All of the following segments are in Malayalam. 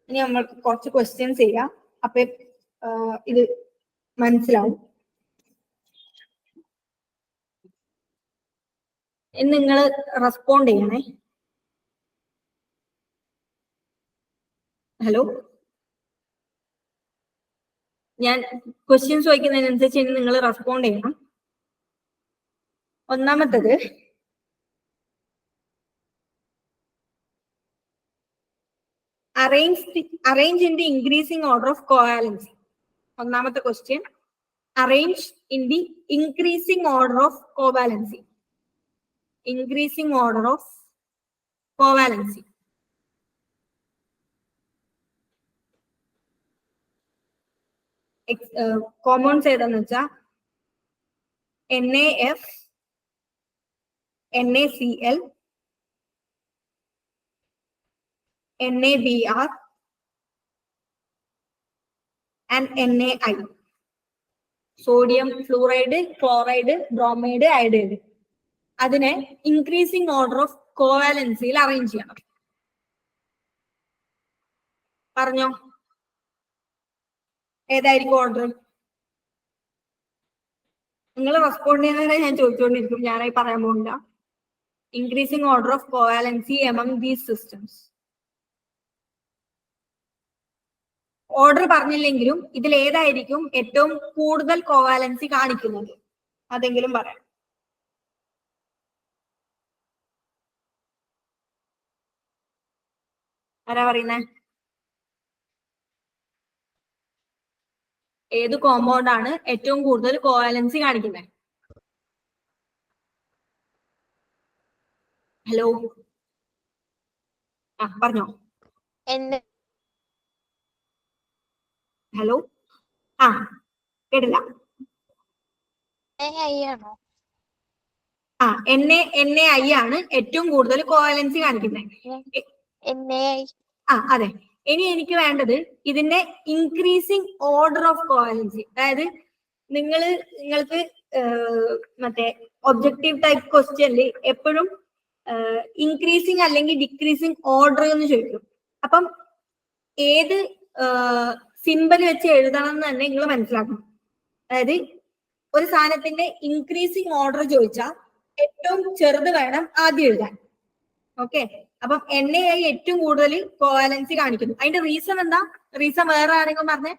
ഇനി നമ്മൾക്ക് കുറച്ച് ക്വസ്റ്റ്യൻസ് ചെയ്യാം. അപ്പൊ ഇത് മനസ്സിലാവും. നിങ്ങൾ റെസ്പോണ്ട് ചെയ്യണേ. ഹലോ, ഞാൻ ക്വസ്റ്റ്യൻസ് ചോദിക്കുന്നതിനനുസരിച്ച് ഇനി നിങ്ങൾ റെസ്പോണ്ട് ചെയ്യണം. ഒന്നാമത്തത്, arrange in the increasing order of covalency. ഒന്നാമത്തെ question, arrange in the increasing order of covalency. Increasing order of covalency. Compounds ഏതാന്ന് വെച്ചാ NaF, NaCl, NaBr and NaI. Sodium fluoride, chloride, bromide, iodide. അതിനെ ഇൻക്രീസിംഗ് ഓർഡർ ഓഫ് കോവാലൻസിയിൽ അറേഞ്ച് ചെയ്യണം. പറഞ്ഞോ, ഏതായിരിക്കും ഓർഡർ? നിങ്ങൾ റെസ്പോണ്ട് ചെയ്യുന്നതിനെ ഞാൻ ചോദിച്ചുകൊണ്ടിരിക്കും, ഞാനായി പറയാൻ പോകില്ല. Increasing order of covalency among these systems. Order പറഞ്ഞില്ലെങ്കിലും ഇതിൽ ഏതായിരിക്കും ഏറ്റവും കൂടുതൽ കോവാലൻസി കാണിക്കുന്നത്? അതെങ്കിലും പറയാം. ആരാ പറയുന്നേ? ഏത് കോമ്പൗണ്ട് ആണ് ഏറ്റവും കൂടുതൽ കോവാലൻസി കാണിക്കുന്നത്? ഹലോ, പറഞ്ഞോ. ഹലോ, കേട്ടില്ല. NaI ആണ് ഏറ്റവും കൂടുതൽ കോവാലൻസി കാണിക്കുന്നത്. അതെ. ഇനി എനിക്ക് വേണ്ടത് ഇതിന്റെ ഇൻക്രീസിംഗ് ഓർഡർ ഓഫ് കോവാലൻസി. അതായത് നിങ്ങൾക്ക് മറ്റേ ഒബ്ജക്റ്റീവ് ടൈപ്പ് ക്വസ്റ്റ്യനിൽ എപ്പോഴും ഇൻക്രീസിംഗ് അല്ലെങ്കിൽ ഡിക്രീസിംഗ് ഓർഡർ എന്ന് ചോദിക്കും. അപ്പം ഏത് സിമ്പൽ വെച്ച് എഴുതണം എന്ന് തന്നെ നിങ്ങൾ മനസ്സിലാക്കണം. അതായത് ഒരു സാധനത്തിന്റെ ഇൻക്രീസിംഗ് ഓർഡർ ചോദിച്ചാൽ ഏറ്റവും ചെറുത് വേണം ആദ്യം എഴുതാൻ. ഓക്കെ, അപ്പം NaI ഏറ്റവും കൂടുതൽ കോവാലൻസി കാണിക്കുന്നു. അതിന്റെ റീസൺ എന്താ? റീസൺ വേറെ ആരെങ്കിലും പറഞ്ഞേ?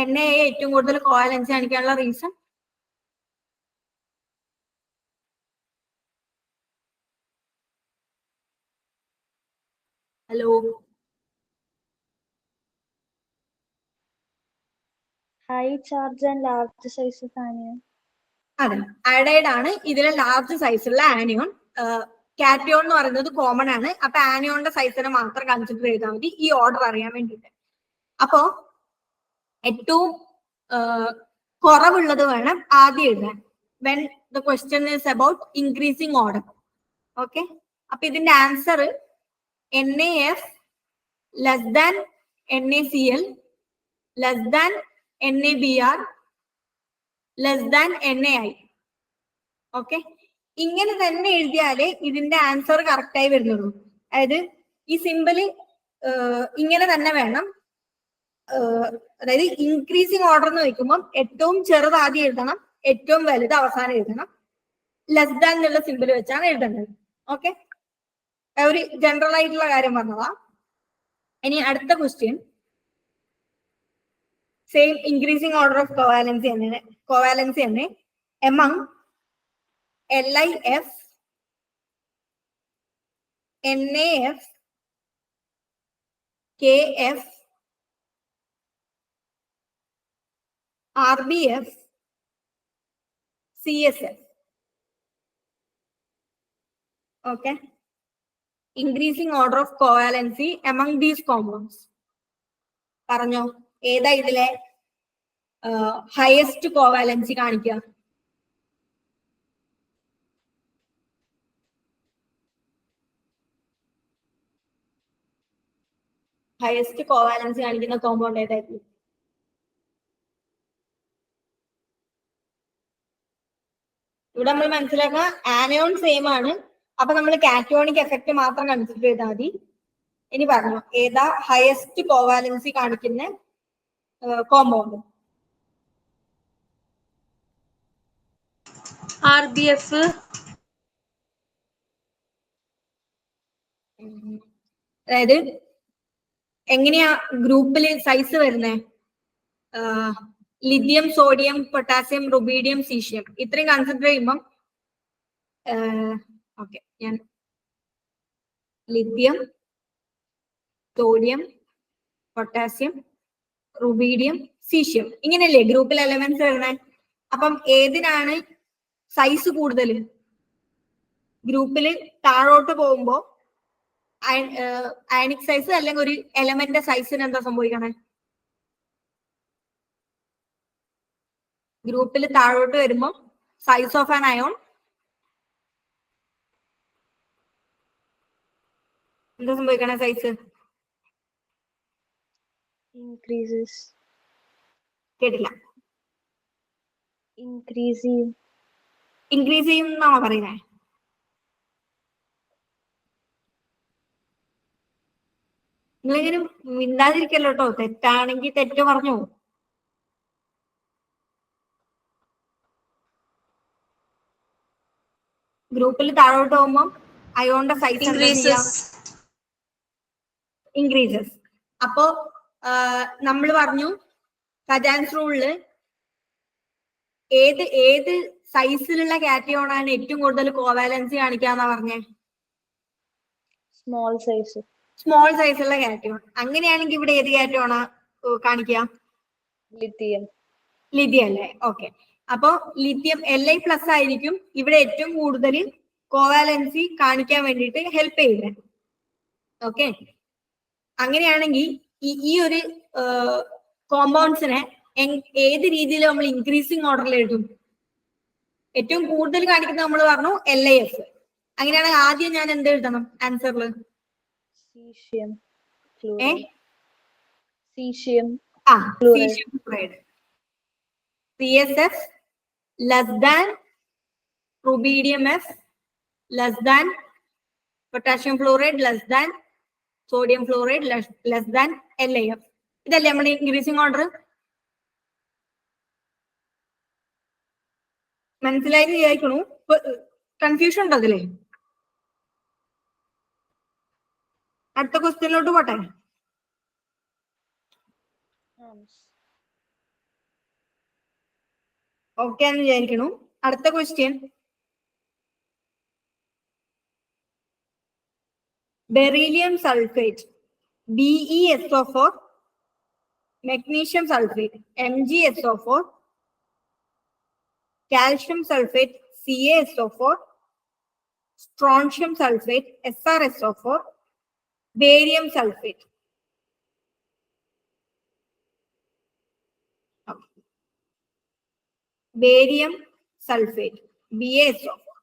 NaI ഏറ്റവും കൂടുതൽ കോവാലൻസി കാണിക്കാനുള്ള reason? Hello, high charge and large size of anion. അതെ, അയഡൈഡ് ആണ് ഇതിലെ ലാർജ് സൈസുള്ള ആനിയോൺ. കാറ്റയോൺ എന്ന് പറയുന്നത് കോമൺ ആണ്. അപ്പൊ ആനിയോണിന്റെ സൈസിനെ മാത്രം കൺസിഡർ ചെയ്താൽ മതി ഈ ഓർഡർ അറിയാൻ വേണ്ടിയിട്ട്. അപ്പോ ഏറ്റവും കുറവുള്ളത് വേണം ആദ്യം എഴുതാൻ. When the question is about increasing order. Okay, അപ്പൊ ഇതിന്റെ answer NaF less than NaCl less than NaBr less than NaI. Okay, ഇങ്ങനെ തന്നെ എഴുതിയാലേ ഇതിന്റെ ആൻസർ കറക്റ്റ് ആയി വരുന്നുള്ളൂ. അതായത് ഈ സിമ്പിള് ഇങ്ങനെ തന്നെ വേണം. അതായത് ഇൻക്രീസിംഗ് ഓർഡർ എന്ന് വെക്കുമ്പോൾ ഏറ്റവും ചെറുത് ആദ്യം എഴുതണം, ഏറ്റവും വലുത് അവസാനം എഴുതണം. ലെസ് ദാൻ എന്നുള്ള സിമ്പിൾ വെച്ചാണ് എഴുതേണ്ടത്. ഓക്കെ, ഒരു ജനറൽ ആയിട്ടുള്ള കാര്യം പറഞ്ഞതാ. ഇനി അടുത്ത question same increasing order of covalency തന്നെ among LiF, NaF, KF, RBF, CSF. Okay, increasing order of covalency among these compounds. പറഞ്ഞോ, ഏതാ ഇതിലെ ഹയസ്റ്റ് കോവാലൻസി കാണിക്കുക? ഹയസ്റ്റ് കോവാലൻസി കാണിക്കുന്ന കോമ്പൗണ്ട് ഏതായിരുന്നു? ഇവിടെ നമ്മൾ മനസ്സിലാക്കുക ആനയോൺ സെയിം ആണ്. അപ്പൊ നമ്മൾ കാറ്റോണിക് എഫക്ട് മാത്രം കൺസിഡർ ചെയ്താൽ മതി. ഇനി പറഞ്ഞു ഏതാ ഹയസ്റ്റ് കോവാലൻസി കാണിക്കുന്ന കോമ്പൗണ്ട്? RBF. അതായത് എങ്ങനെയാ ഗ്രൂപ്പില് സൈസ് വരുന്നേ? Lithium, sodium, potassium, rubidium, caesium ഇത്രയും കൺസിഡർ ചെയ്യുമ്പം ഓക്കെ ഞാൻ lithium, sodium, potassium, rubidium, caesium ഇങ്ങനെയല്ലേ ഗ്രൂപ്പിൽ എലമെന്റ്സ് വരുന്നേ? അപ്പം ഏതിനാണ് സൈസ് കൂടുതൽ? ഗ്രൂപ്പിൽ താഴോട്ട് പോകുമ്പോ അയണിക് സൈസ് അല്ലെങ്കിൽ ഒരു എലമെന്റ് സൈസിന് എന്താ സംഭവിക്കണേ? ഗ്രൂപ്പിൽ താഴോട്ട് വരുമ്പോ സൈസ് ഓഫ് ആൻ അയോൺ എന്താ സംഭവിക്കണേ? Size increases. കേട്ടില്ല. ഇൻക്രീസ് ചെയ്യും. ഇൻക്രീസ് ചെയ്യും എന്നാണോ പറയുന്നേ? നിങ്ങളിങ്ങനെ മിണ്ടാതിരിക്കല്ലോ കേട്ടോ. തെറ്റാണെങ്കിൽ തെറ്റ് പറഞ്ഞു. ഗ്രൂപ്പിൽ താഴോട്ട് പോകുമ്പോ അയോണിന്റെ സൈസ് ഇൻക്രീസസ്. അപ്പോ നമ്മൾ പറഞ്ഞു കജാൻസ് റൂളില് ഏത് സൈസിലുള്ള കാറ്റയോൺ ആണ് ഏറ്റവും കൂടുതൽ കോവാലൻസി കാണിക്കാന്നാ പറഞ്ഞേ? Small size. സ്മോൾ സൈസുള്ള കാറ്റയോൺ. അങ്ങനെയാണെങ്കിൽ ഇവിടെ ഏത് കാറ്റയോണാ കാണിക്കുക? ലിഥിയം. ലിഥിയം അല്ലേ? ഓക്കെ. അപ്പോ ലിഥിയം Li+ ആയിരിക്കും ഇവിടെ ഏറ്റവും കൂടുതൽ കോവാലൻസി കാണിക്കാൻ വേണ്ടിയിട്ട് ഹെൽപ്പ് ചെയ്യുന്നത്. ഓക്കെ. അങ്ങനെയാണെങ്കിൽ ഈ ഒരു കോമ്പൗണ്ട്സിനെ ഏത് രീതിയിൽ നമ്മൾ ഇൻക്രീസിങ് ഓർഡറിൽ എഴുതും? ഏറ്റവും കൂടുതൽ കാണിക്കുന്നത് നമ്മൾ പറഞ്ഞു LiF. അങ്ങനെയാണെങ്കിൽ ആദ്യം ഞാൻ എന്ത് എഴുതണം ആൻസറിൽ? Caesium. Caesium fluoride. CSF less than rubidium F less than potassium fluoride less than sodium fluoride less than LiF. ഇതല്ലേ നമ്മുടെ ഇൻക്രീസിങ് ഓർഡർ? മനസ്സിലായി വിചാരിക്കണു. കൺഫ്യൂഷൻ ഉണ്ടോ അതിലേ? അടുത്ത ക്വസ്റ്റ്യനിലോട്ട് പോട്ടെ. ഓക്കെ എന്ന് വിചാരിക്കണു. അടുത്ത question beryllium sulphate BeSO4, magnesium sulfate MgSO4, calcium sulfate CaSO4, strontium sulfate SrSO4, barium sulfate. Barium sulfate BaSO4.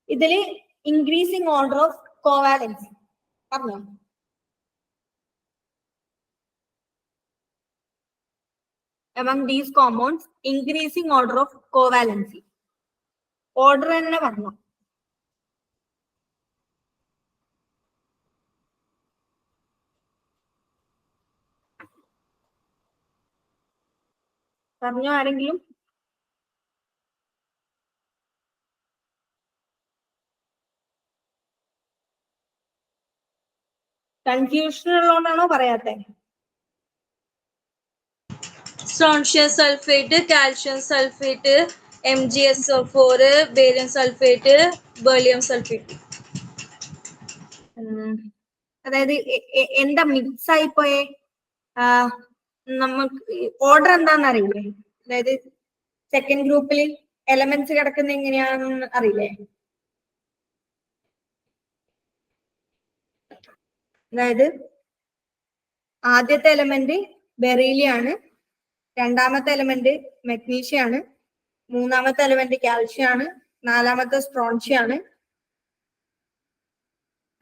ഇതില് increasing order of covalence പറഞ്ഞോ? Among these compounds, increasing order of covalency. Order തന്നെ പറഞ്ഞു. പറഞ്ഞോ ആരെങ്കിലും? Confusion ഉള്ളതുകൊണ്ടാണോ പറയാത്തെ? Strontium sulfate, calcium sulfate, MgSO4, barium sulfate, beryllium sulfate. അതായത് എന്താ മിക്സ് ആയിപ്പോയെ? നമുക്ക് ഓർഡർ എന്താന്ന് അറിയില്ലേ? അതായത് സെക്കൻഡ് ഗ്രൂപ്പിൽ എലമെന്റ്സ് കിടക്കുന്ന എങ്ങനെയാണെന്ന് അറിയില്ലേ? അതായത് ആദ്യത്തെ എലമെന്റ് ബെറീലിയാണ്, രണ്ടാമത്തെ എലമെന്റ് മഗ്നീഷ്യം ആണ്, മൂന്നാമത്തെ എലമെന്റ് കാൽഷ്യം ആണ്, നാലാമത്തെ സ്ട്രോൺഷ്യം ആണ്,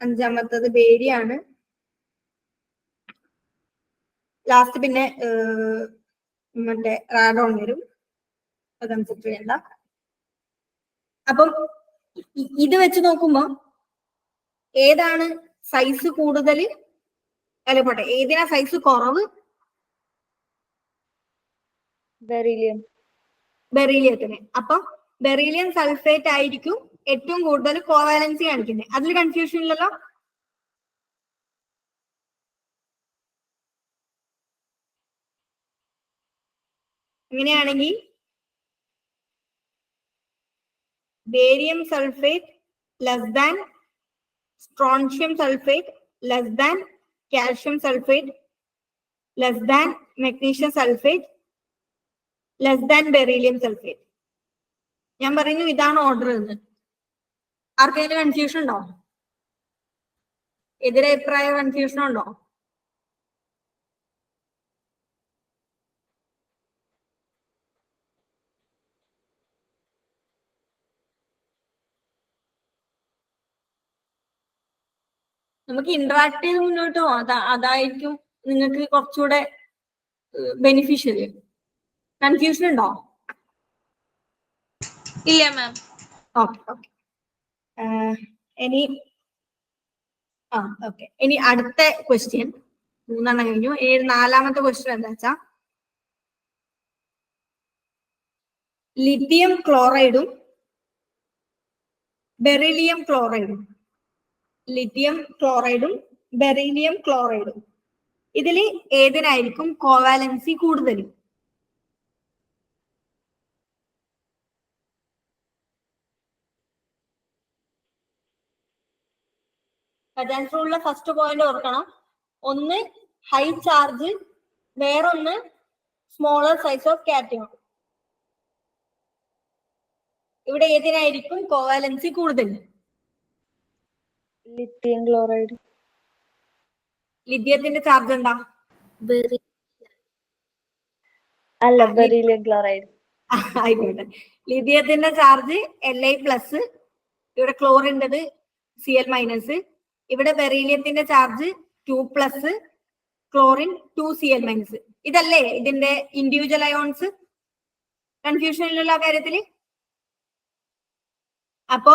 അഞ്ചാമത്തത് ബേരിയാണ്, ലാസ്റ്റ് പിന്നെ മറ്റേ റാഡോൺ വരും. അത് കൺസിഡർ ചെയ്യണ്ട. അപ്പം ഇത് വെച്ച് നോക്കുമ്പോ ഏതാണ് സൈസ് കൂടുതൽ അല്ലെ പോട്ടെ, ഏതിനാ സൈസ് കുറവ്? Beryllium. ബെറീലിയത്തിന്. അപ്പൊ ബെറീലിയം സൾഫേറ്റ് ആയിരിക്കും ഏറ്റവും കൂടുതൽ കോവാലൻസി കാണിക്കുന്നത്. അതിൽ കൺഫ്യൂഷൻ ഇല്ലല്ലോ? അങ്ങനെയാണെങ്കിൽ barium sulphate less than strontium sulphate less than calcium sulphate less than magnesium sulphate less than beryllium sulphate. ഞാൻ പറയുന്നു ഇതാണ് ഓർഡർ എന്ന്. ആർക്കെങ്കിലും കൺഫ്യൂഷൻ ഉണ്ടോ? എതിരഭിപ്രായ കൺഫ്യൂഷൻ ഉണ്ടോ? നമുക്ക് ഇന്ററാക്ട് ചെയ്ത് മുന്നോട്ട് പോകാം. അതായിരിക്കും നിങ്ങൾക്ക് കുറച്ചുകൂടെ ബെനിഫിഷ്യൽ. കൺഫ്യൂഷൻ ഉണ്ടോ? ഇല്ല മാം. Okay okay. ഇനി ഓക്കെ, ഇനി അടുത്ത ക്വസ്റ്റ്യൻ 3 കഴിഞ്ഞു. ഇനി 4ാമത്തെ ക്വസ്റ്റ്യൻ എന്താ വെച്ചാ ലിഥിയം ക്ലോറൈഡും ബെറിലിയം ക്ലോറൈഡും. ലിഥിയം ക്ലോറൈഡും ബെറിലിയം ക്ലോറൈഡും ഇതിൽ ഏതിനായിരിക്കും കോവാലൻസി കൂടുതൽ? ഉള്ള ഫസ്റ്റ് പോയിന്റ് ഓർക്കണം. ഒന്ന് ഹൈ ചാർജ്, വേറൊന്ന് സ്മോളർ സൈസ് ഓഫ് കാറ്റയോൺ. ഇവിടെ ഏതിനായിരിക്കും കോവാലൻസി കൂടുതൽ? Lithium chloride. ലിഥിയത്തിന്റെ ചാർജ് എന്താ? അല്ല, beryllium chloride. ആയിക്കോട്ടെ. ലിഥിയത്തിന്റെ ചാർജ് Li+, ഇവിടെ ക്ലോറിൻ്റെത് Cl-. ഇവിടെ ബെറീലിയത്തിന്റെ ചാർജ് 2+, ക്ലോറിൻ 2Cl-. ഇതല്ലേ ഇതിന്റെ ഇൻഡിവിജ്വൽ അയോൺസ്? കൺഫ്യൂഷൻ ഇല്ലല്ലോ ആ കാര്യത്തില്? അപ്പോ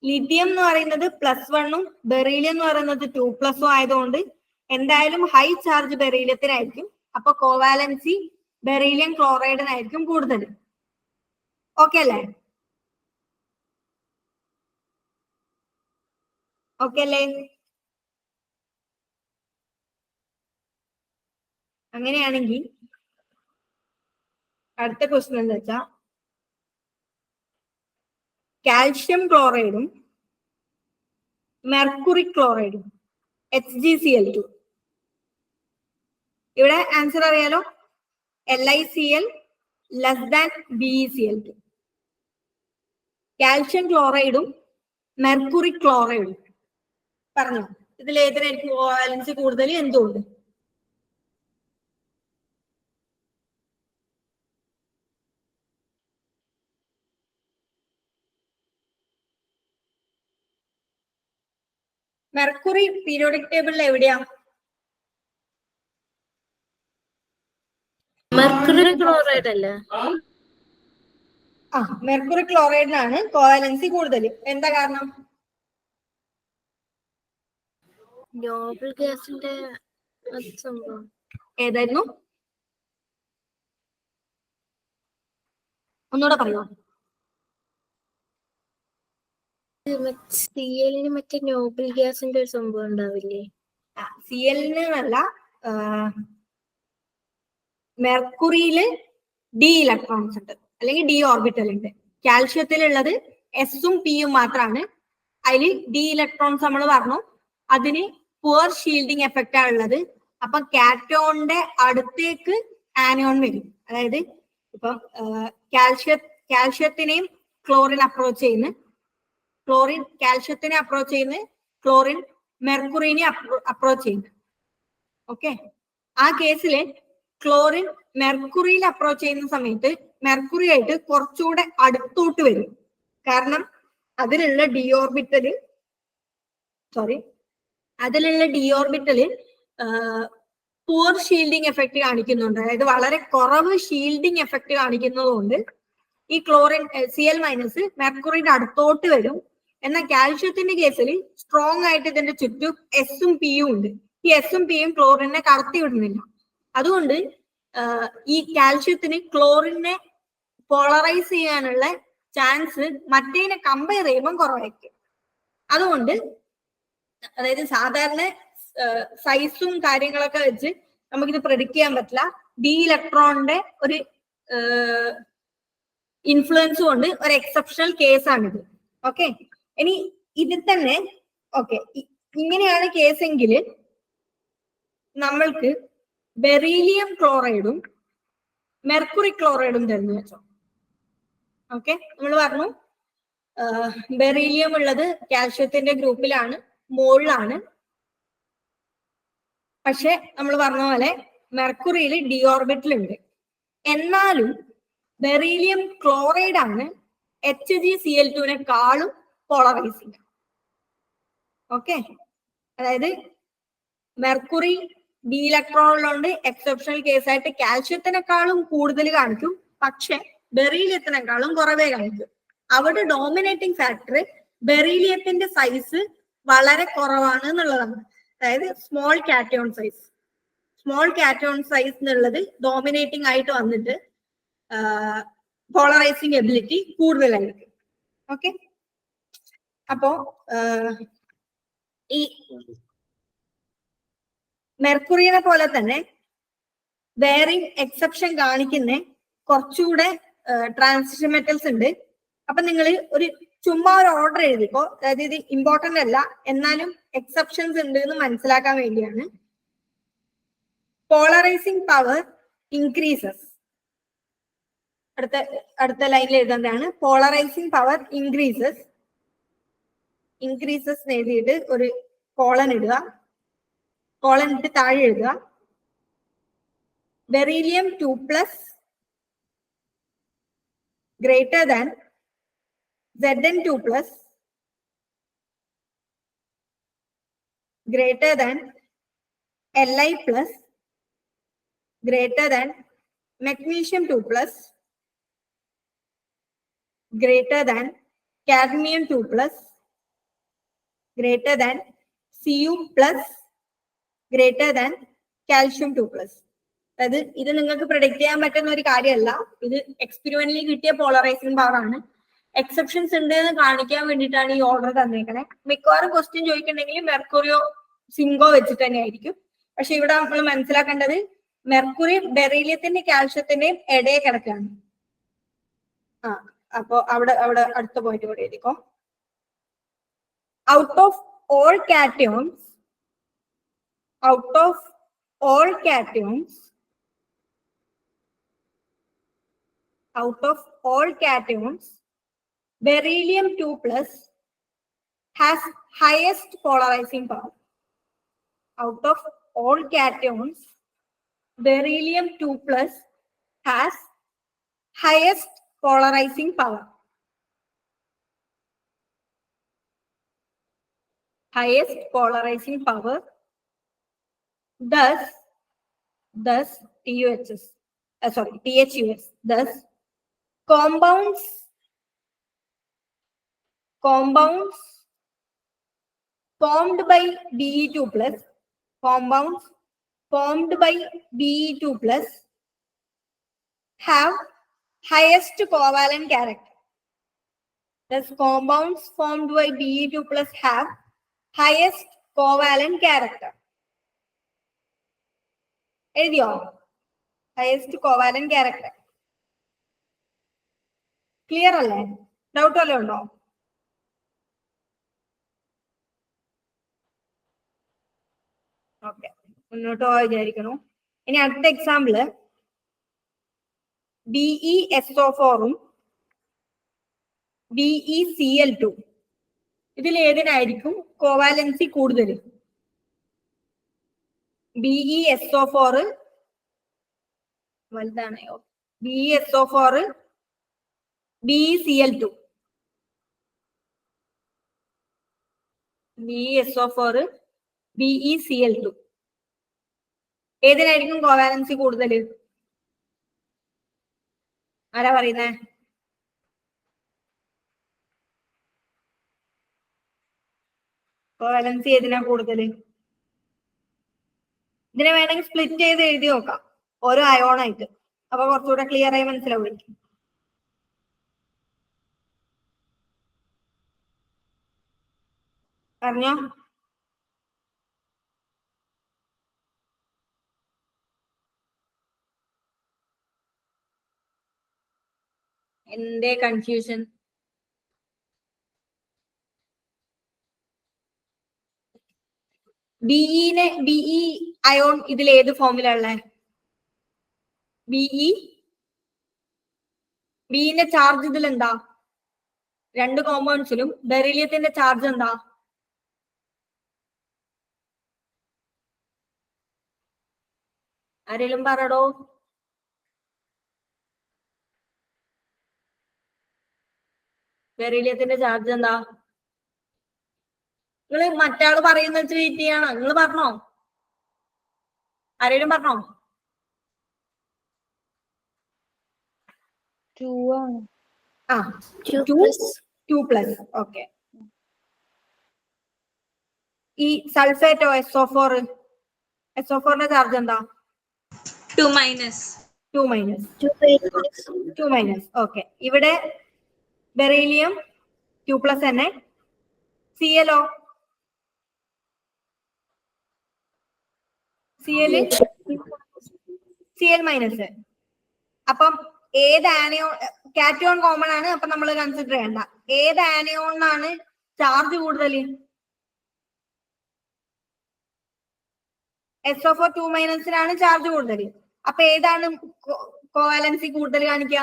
ലിഥിയം എന്ന് പറയുന്നത് +1ഉം ബെറീലിയം എന്ന് പറയുന്നത് 2+ഉം ആയതുകൊണ്ട് എന്തായാലും ഹൈ ചാർജ് ബെറീലിയത്തിനായിരിക്കും. അപ്പൊ കോവാലൻസി ബെറീലിയം ക്ലോറൈഡിനായിരിക്കും കൂടുതൽ. ഓക്കെ അല്ലേ? ഓക്കെ അല്ലേ? അങ്ങനെയാണെങ്കിൽ അടുത്ത ക്വസ്റ്റ്യൻ എന്താ വെച്ചാ കാൽഷ്യം ക്ലോറൈഡും മെർക്കുറി ക്ലോറൈഡും HgCl2. ഇവിടെ ആൻസർ അറിയാലോ, LiCl less than BeCl2. Calcium ക്ലോറൈഡും മെർക്കുറി ക്ലോറൈഡും പറഞ്ഞു. ഇതിൽ ഏതിനായിരിക്കും കോവാലൻസി കൂടുതൽ? എന്തുകൊണ്ട്? മെർക്കുറി പീരിയോഡിക് ടേബിളിൽ എവിടെയാ? മെർക്കുറി ക്ലോറൈഡ് അല്ലേ? മെർക്കുറി ക്ലോറൈഡിനാണ് കോവാലൻസി കൂടുതൽ. എന്താ കാരണം? നോബിൾ ഗ്യാസിന്റെ സംഭവം ഏതായിരുന്നു? ഒന്നുകൂടെ പറയോ? സിഎല്ലിന് മറ്റേ നോബിൾ ഗ്യാസിന്റെ ഒരു സംഭവം ഉണ്ടാവില്ലേ? Cl-ന് മെർക്കുറിയില് D ഇലക്ട്രോൺസ് ഉണ്ട്, അല്ലെങ്കിൽ D ഓർബിറ്റൽ ഉണ്ട്. കാൽഷ്യത്തിലുള്ളത് Sഉം Pയും മാത്രമാണ്. അതിൽ D ഇലക്ട്രോൺസ് നമ്മൾ പറഞ്ഞു, അതിന് പുവർ ഷീൽഡിങ് എഫക്റ്റ് ആണ് ഉള്ളത്. അപ്പൊ കാറ്റോണിന്റെ അടുത്തേക്ക് ആനിയോൺ വരും. അതായത് ഇപ്പൊ കാൽഷ്യത്തിനെയും ക്ലോറിൻ അപ്രോച്ച് ചെയ്യുന്നു, ക്ലോറിൻ കാൽഷ്യത്തിനെ അപ്രോച്ച് ചെയ്യുന്നു, ക്ലോറിൻ മെർക്കുറിനെ അപ്രോച്ച് ചെയ്യുന്നു. ഓക്കെ, ആ കേസില് ക്ലോറിൻ മെർക്കുറിയിൽ അപ്രോച്ച് ചെയ്യുന്ന സമയത്ത് മെർക്കുറി ആയിട്ട് കുറച്ചുകൂടെ അടുത്തോട്ട് വരും. കാരണം അതിലുള്ള D orbital poor shielding effect കാണിക്കുന്നുണ്ട്. അതായത് വളരെ കുറവ് ഷീൽഡിങ് എഫക്ട് കാണിക്കുന്നതുകൊണ്ട് ഈ ക്ലോറിൻ Cl- മെർക്കുറിയുടെ അടുത്തോട്ട് വരും. എന്നാൽ കാൽഷ്യത്തിന്റെ കേസിൽ സ്ട്രോങ് ആയിട്ട് ഇതിന്റെ ചുറ്റും Sഉം Pയും ഉണ്ട്. ഈ എസും പിയും ക്ലോറിനെ കടത്തി വിടുന്നില്ല. അതുകൊണ്ട് ഈ കാൽഷ്യത്തിന് ക്ലോറിനെ പോളറൈസ് ചെയ്യാനുള്ള ചാൻസ് മറ്റേതിനെ കമ്പയർ ചെയ്യുമ്പോൾ കുറവായിരിക്കും. അതുകൊണ്ട് അതായത് സാധാരണ സൈസും കാര്യങ്ങളൊക്കെ വെച്ച് നമുക്കിത് പ്രെഡിക്റ്റ് ചെയ്യാൻ പറ്റില്ല. ഡി ഇലക്ട്രോണിന്റെ ഒരു ഇൻഫ്ലുവൻസ് കൊണ്ട് ഒരു എക്സെപ്ഷണൽ കേസാണിത്. ഓക്കെ, ഇനി ഇതിൽ തന്നെ ഓക്കെ ഇങ്ങനെയാണ് കേസെങ്കിൽ നമ്മൾക്ക് ബെറീലിയം ക്ലോറൈഡും മെർക്കുറി ക്ലോറൈഡും തരുന്നു വെച്ചോ. ഓക്കെ, നമ്മൾ പറഞ്ഞു ബെറീലിയം ഉള്ളത് കാൽഷ്യത്തിന്റെ ഗ്രൂപ്പിലാണ്, മുകളിലാണ്. പക്ഷെ നമ്മൾ പറഞ്ഞ പോലെ മെർക്കുറിയിൽ ഡി ഓർബിറ്റൽ ഉണ്ട്. എന്നാലും ബെറീലിയം ക്ലോറൈഡ് ആണ് HgCl2-നെക്കാളും പോളറൈസിങ്. ഓക്കെ, അതായത് മെർക്കുറി ഡി ഇലക്ട്രോണിലുണ്ട്, എക്സെപ്ഷണൽ കേസായിട്ട് കാൽഷ്യത്തിനേക്കാളും കൂടുതൽ കാണിക്കും, പക്ഷെ ബെറീലിയത്തിനേക്കാളും കുറവേ കാണിക്കും. അവിടെ ഡോമിനേറ്റിംഗ് ഫാക്ടർ ബെറീലിയത്തിന്റെ സൈസ് വളരെ കുറവാണ് എന്നുള്ളതാണ്. അതായത് small cation size. Small cation size എന്നുള്ളത് ഡോമിനേറ്റിംഗ് ആയിട്ട് വന്നിട്ട് പോളറൈസിങ് എബിലിറ്റി കൂടുതലായിരിക്കും. ഓക്കെ, അപ്പോ ഈ മെർക്കുറിയെ പോലെ തന്നെ വേറെയും എക്സെപ്ഷൻ കാണിക്കുന്ന കുറച്ചുകൂടെ ട്രാൻസിഷൻ മെറ്റൽസ് ഉണ്ട്. അപ്പൊ നിങ്ങൾ ഒരു ചുമ്മാ ഒരു ഓർഡർ എഴുതിക്കോ. അതായത് ഇത് ഇമ്പോർട്ടന്റ് അല്ല, എന്നാലും എക്സെപ്ഷൻസ് ഉണ്ട് എന്ന് മനസ്സിലാക്കാൻ വേണ്ടിയാണ്. Polarising power increases. അടുത്ത ലൈനിൽ എഴുതേണ്ടതാണ് പോളറൈസിങ് പവർ ഇൻക്രീസസ്. ഇൻക്രീസസ് എഴുതിയിട്ട് ഒരു കോളൻ ഇടുക. കോളൻ ഇട്ട് താഴെ എഴുതുക beryllium 2+ greater than Zn2+ greater than Li+ greater than magnesium 2+ greater than cadmium 2+ greater than Cu+ greater than calcium 2+. അതായത് ഇത് നിങ്ങൾക്ക് പ്രൊഡിക്ട് ചെയ്യാൻ പറ്റുന്ന ഒരു കാര്യമല്ല, ഇത് എക്സ്പെരിമെന്റിൽ കിട്ടിയ പോളറൈസിംഗ് പവർ ആണ്. എക്സെപ്ഷൻസ് ഉണ്ട് എന്ന് കാണിക്കാൻ വേണ്ടിയിട്ടാണ് ഈ ഓർഡർ തന്നേക്കണേ. മിക്കവാറും ക്വസ്റ്റ്യൻ ചോദിക്കണമെങ്കിൽ മെർക്കുറിയോ സിങ്കോ വെച്ചിട്ട് തന്നെ ആയിരിക്കും. പക്ഷെ ഇവിടെ നമ്മൾ മനസ്സിലാക്കേണ്ടത് മെർക്കുറി ബെറീലിയത്തിന്റെ കാൽഷ്യത്തിന്റെയും ഇടയെ കിടക്കുകയാണ്. അപ്പോ അവിടെ അടുത്ത പോയിന്റ് കൂടെ എഴുതിക്കോ. Out of all cations beryllium 2+ has highest polarizing power. Out of all cations, beryllium 2+ has highest polarizing power. Highest polarizing power. Thus THUS. Thus compounds formed by Be2+, compounds formed by Be2+ have highest covalent character. Thus compounds formed by Be2+ have highest covalent character. എഴുതിയോ? Highest covalent character. ക്ലിയർ അല്ലേ? ഡൗട്ട് വല്ലതും ഉണ്ടോ? ഓക്കെ, മുന്നോട്ട് പോവാൻ വിചാരിക്കണു. ഇനി അടുത്ത എക്സാമ്പിള് BeSO4ഉം BeCl2. ഇതിൽ ഏതിനായിരിക്കും കോവാലൻസി കൂടുതൽ? BeSO4 വലുതാണോ? BeSO4 BeCl2. BeSO4 BeCl2 ഏതിനായിരിക്കും covalency കൂടുതൽ? ആരാ പറയുന്നേ? കോവാലൻസി ഏതിനാ കൂടുതൽ? ഇതിനെ വേണമെങ്കിൽ സ്പ്ലിറ്റ് ചെയ്ത് എഴുതി നോക്കാം ഓരോ അയോൺ ആയിട്ട്. അപ്പൊ കുറച്ചുകൂടെ ക്ലിയർ ആയി മനസ്സിലാവുമായിരിക്കും. പറഞ്ഞോ. എന്റെ കൺഫ്യൂഷൻ? ബിഇ അയോൺ ഇതിൽ ഏത് ഫോമിലുള്ള? ബിഇന്റെ ചാർജ് ഇതിൽ എന്താ? രണ്ട് കോമ്പൗണ്ട്സിലും ബെറിലിയത്തിന്റെ ചാർജ് എന്താ? ആരെങ്കിലും പറയടോ. ബെറിലിയത്തിന്റെ ചാർജ് എന്താ? നിങ്ങൾ മറ്റാള് പറയുന്ന വെച്ച് വെയിറ്റ് ചെയ്യണം. നിങ്ങൾ പറഞ്ഞോ? ആരെങ്കിലും പറഞ്ഞോ? 2 ആണ്. ആ 2+. ഓക്കെ. ഈ സൾഫേറ്റോ SO4ന്റെ ചാർജ് എന്താ? 2-. 2-. ഓക്കെ. ഇവിടെ ബെറീലിയം 2+ തന്നെ. Cl Cl-. അപ്പം ഏത് ആനയോൺ? കാറ്റയോൺ കോമൺ ആണ്, അപ്പൊ നമ്മൾ കൺസിഡർ ചെയ്യണ്ട. ഏത് ആനയോണിനാണ് ചാർജ് കൂടുതൽ? SO4 2-നാണ് ചാർജ് കൂടുതൽ. അപ്പൊ ഏതാണ് കോവാലൻസി കൂടുതൽ കാണിക്കുക?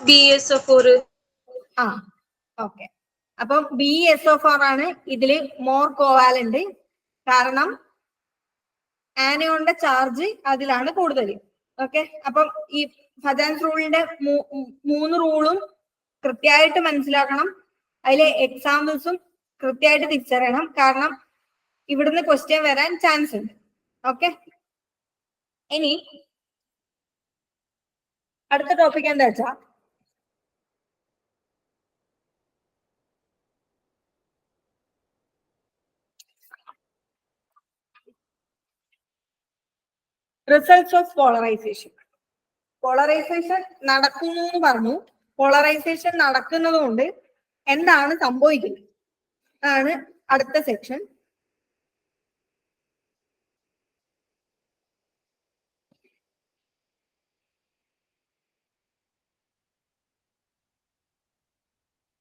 BSO4. ആ ഓക്കെ. അപ്പം BSO4 ആണ് ഇതില് മോർ കോവാലന്റ്. കാരണം ആനയോണിന്റെ ചാർജ് അതിലാണ് കൂടുതൽ. ഓക്കെ. അപ്പം ഈ ഫജാൻസ് റൂളിന്റെ 3 റൂളും കൃത്യമായിട്ട് മനസ്സിലാക്കണം. അതിലെ എക്സാമ്പിൾസും കൃത്യമായിട്ട് തിരിച്ചറിയണം. കാരണം ഇവിടുന്ന് ക്വസ്റ്റ്യൻ വരാൻ ചാൻസ് ഉണ്ട്. ഓക്കെ. ഇനി അടുത്ത ടോപ്പിക് എന്താ വെച്ചാ റിസൾട്ട്സ് ഓഫ് പോളറൈസേഷൻ. പോളറൈസേഷൻ നടക്കുന്നു എന്ന് പറഞ്ഞു. പോളറൈസേഷൻ നടക്കുന്നത് കൊണ്ട് എന്താണ് സംഭവിക്കുന്നത് ആണ് അടുത്ത സെക്ഷൻ.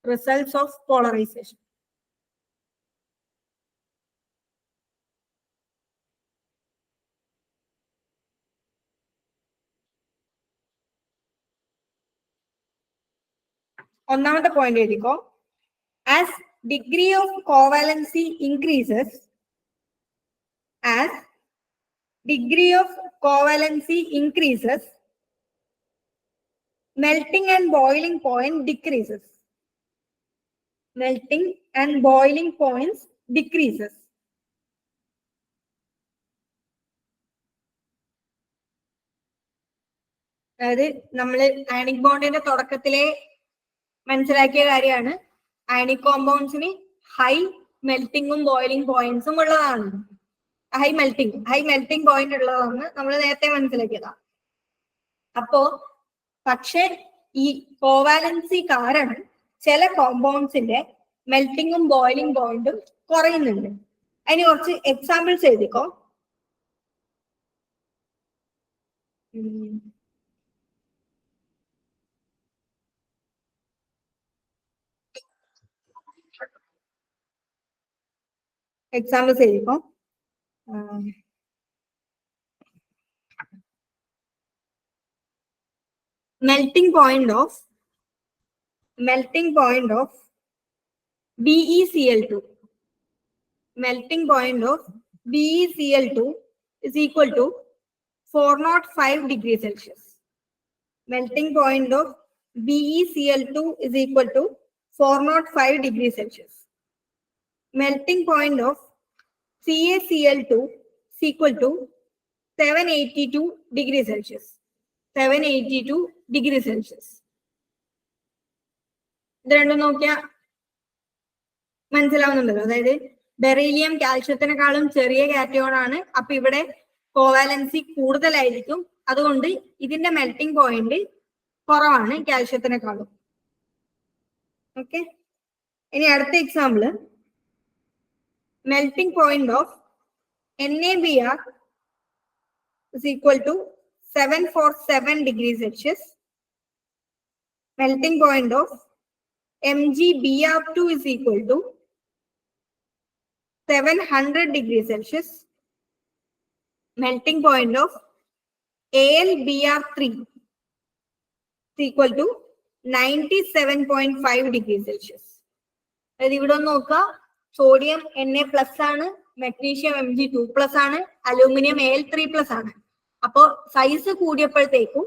Results of polarisation. ഒന്നാമത്തെ പോയിന്റ് എഴുതിക്കോ. As degree of covalency increases, melting and boiling point decreases. Melting and boiling points decreases. അതായത് നമ്മള് അയണിക് ബോണ്ടിന്റെ തുടക്കത്തിലെ മനസ്സിലാക്കിയ കാര്യമാണ്. അയണിക് കോമ്പൗണ്ട്സിന് ഹൈ മെൽറ്റിങ്ങും ബോയിലിംഗ് പോയിന്റ്സും ഉള്ളതാണ്. ഹൈ മെൽറ്റിംഗ് പോയിന്റ് ഉള്ളതാണ് നമ്മൾ നേരത്തെ മനസ്സിലാക്കിയതാണ്. അപ്പോ പക്ഷെ ഈ കോവാലൻസി കാരണം ചില കോമ്പൗണ്ട്സിന്റെ മെൽറ്റിങ്ങും ബോയിലിംഗ് പോയിന്റും കുറയുന്നുണ്ട്. അതിന് കുറച്ച് എക്സാമ്പിൾസ് എഴുതിക്കോ. എക്സാമ്പിൾസ് എഴുതിക്കോ. melting point of BeCl2. Melting point of BeCl2 is equal to 405 degrees Celsius. Melting point of BeCl2 is equal to 405 degrees Celsius. Melting point of CaCl2 is equal to 782 degrees Celsius. 782 degrees Celsius. ഇത് രണ്ടും നോക്കിയാൽ മനസ്സിലാവുന്നുണ്ടല്ലോ. അതായത് ബെറീലിയം കാൽഷ്യത്തിനെക്കാളും ചെറിയ കാറ്റയോൺ ആണ്. അപ്പൊ ഇവിടെ കോവാലൻസി കൂടുതലായിരിക്കും. അതുകൊണ്ട് ഇതിന്റെ മെൽറ്റിംഗ് പോയിന്റ് കുറവാണ് കാൽഷ്യത്തിനെക്കാളും. ഓക്കെ, ഇനി അടുത്ത example melting point of NaBr is equal to 747 degrees Celsius. Melting point of MgBr2 is equal to 700 degrees Celsius. Melting point of AlBr3 is equal to 97.5 degrees Celsius. അതായത് ഇവിടെ നോക്കുക, സോഡിയം Na+ ആണ്, മെഗ്നീഷ്യം Mg2+ ആണ്, അലൂമിനിയം Al3+ ആണ്. അപ്പോ സൈസ് കൂടിയപ്പോഴത്തേക്കും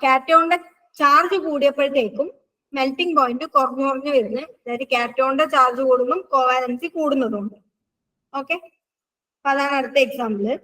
കാറ്റോണിന്റെ ചാർജ് കൂടിയപ്പോഴത്തേക്കും മെൽറ്റിംഗ് പോയിന്റ് കുറഞ്ഞു വരുന്നത്. അതായത് കാറ്റോണിന്റെ ചാർജ് കൂടുമ്പോൾ കോവാലൻസി കൂടുന്നതുകൊണ്ട്. ഓക്കെ, അപ്പൊ അതാണ് അടുത്ത എക്സാമ്പിള്.